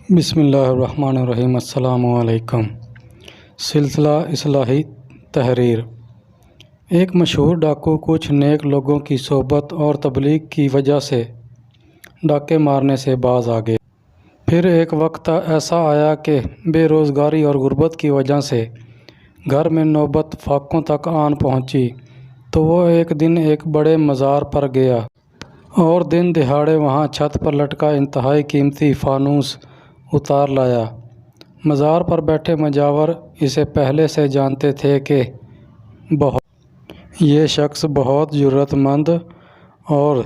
بسم اللہ الرحمن الرحیم۔ السلام علیکم۔ سلسلہ اصلاحی تحریر۔ ایک مشہور ڈاکو کچھ نیک لوگوں کی صحبت اور تبلیغ کی وجہ سے ڈاکے مارنے سے باز آ گیا۔ پھر ایک وقت ایسا آیا کہ بے روزگاری اور غربت کی وجہ سے گھر میں نوبت فاقوں تک آن پہنچی، تو وہ ایک دن ایک بڑے مزار پر گیا اور دن دہاڑے وہاں چھت پر لٹکا انتہائی قیمتی فانوس اتار لایا۔ مزار پر بیٹھے مجاور اسے پہلے سے جانتے تھے کہ یہ شخص بہت جرأت مند اور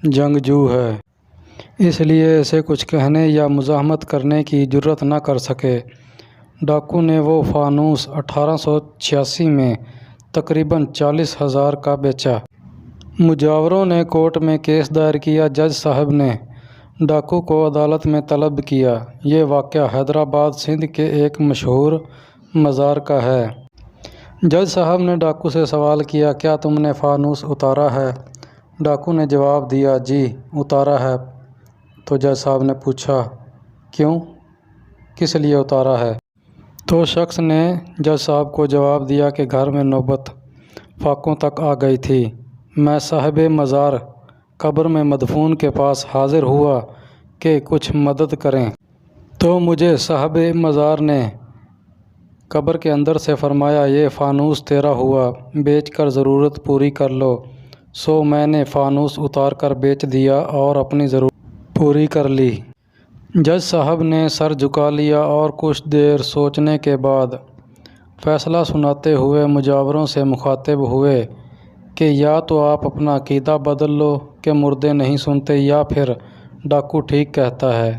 جنگجو ہے، اس لیے اسے کچھ کہنے یا مزاحمت کرنے کی جرأت نہ کر سکے۔ ڈاکو نے وہ فانوس 1886 میں تقریباً 40,000 کا بیچا۔ مجاوروں نے کورٹ میں کیس دائر کیا۔ جج صاحب نے ڈاکو کو عدالت میں طلب کیا۔ یہ واقعہ حیدرآباد سندھ کے ایک مشہور مزار کا ہے۔ جج صاحب نے ڈاکو سے سوال کیا، کیا تم نے فانوس اتارا ہے؟ ڈاکو نے جواب دیا، جی اتارا ہے۔ تو جج صاحب نے پوچھا، کیوں، کس لیے اتارا ہے؟ تو شخص نے جج صاحب کو جواب دیا کہ گھر میں نوبت فاقوں تک آ گئی تھی، میں صاحب مزار قبر میں مدفون کے پاس حاضر ہوا کہ کچھ مدد کریں، تو مجھے صاحب مزار نے قبر کے اندر سے فرمایا، یہ فانوس تیرا ہوا، بیچ کر ضرورت پوری کر لو۔ سو میں نے فانوس اتار کر بیچ دیا اور اپنی ضرورت پوری کر لی۔ جج صاحب نے سر جھکا لیا اور کچھ دیر سوچنے کے بعد فیصلہ سناتے ہوئے مجاوروں سے مخاطب ہوئے کہ یا تو آپ اپنا عقیدہ بدل لو کہ مردے نہیں سنتے، یا پھر ڈاکو ٹھیک کہتا ہے۔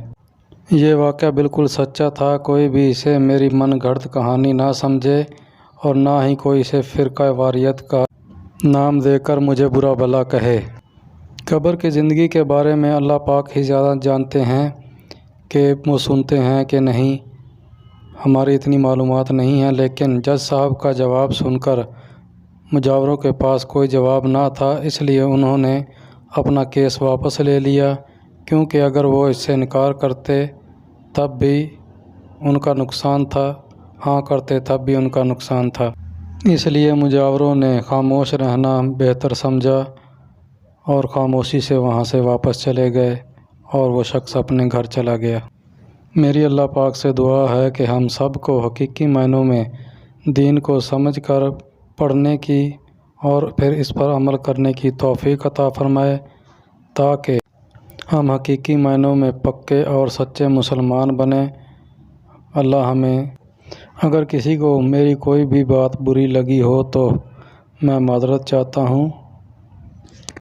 یہ واقعہ بالکل سچا تھا، کوئی بھی اسے میری من گھڑت کہانی نہ سمجھے اور نہ ہی کوئی اسے فرقہ واریت کا نام دے کر مجھے برا بھلا کہے۔ قبر کی زندگی کے بارے میں اللہ پاک ہی زیادہ جانتے ہیں کہ وہ سنتے ہیں کہ نہیں، ہماری اتنی معلومات نہیں ہیں۔ لیکن جج صاحب کا جواب سن کر مجاوروں کے پاس کوئی جواب نہ تھا، اس لیے انہوں نے اپنا کیس واپس لے لیا، کیونکہ اگر وہ اس سے انکار کرتے تب بھی ان کا نقصان تھا، ہاں کرتے تب بھی ان کا نقصان تھا۔ اس لیے مجاوروں نے خاموش رہنا بہتر سمجھا اور خاموشی سے وہاں سے واپس چلے گئے اور وہ شخص اپنے گھر چلا گیا۔ میری اللہ پاک سے دعا ہے کہ ہم سب کو حقیقی معنوں میں دین کو سمجھ کر پڑھنے کی اور پھر اس پر عمل کرنے کی توفیق عطا فرمائے، تاکہ ہم حقیقی معنوں میں پکے اور سچے مسلمان بنیں۔ اللہ ہمیں، اگر کسی کو میری کوئی بھی بات بری لگی ہو تو میں معذرت چاہتا ہوں۔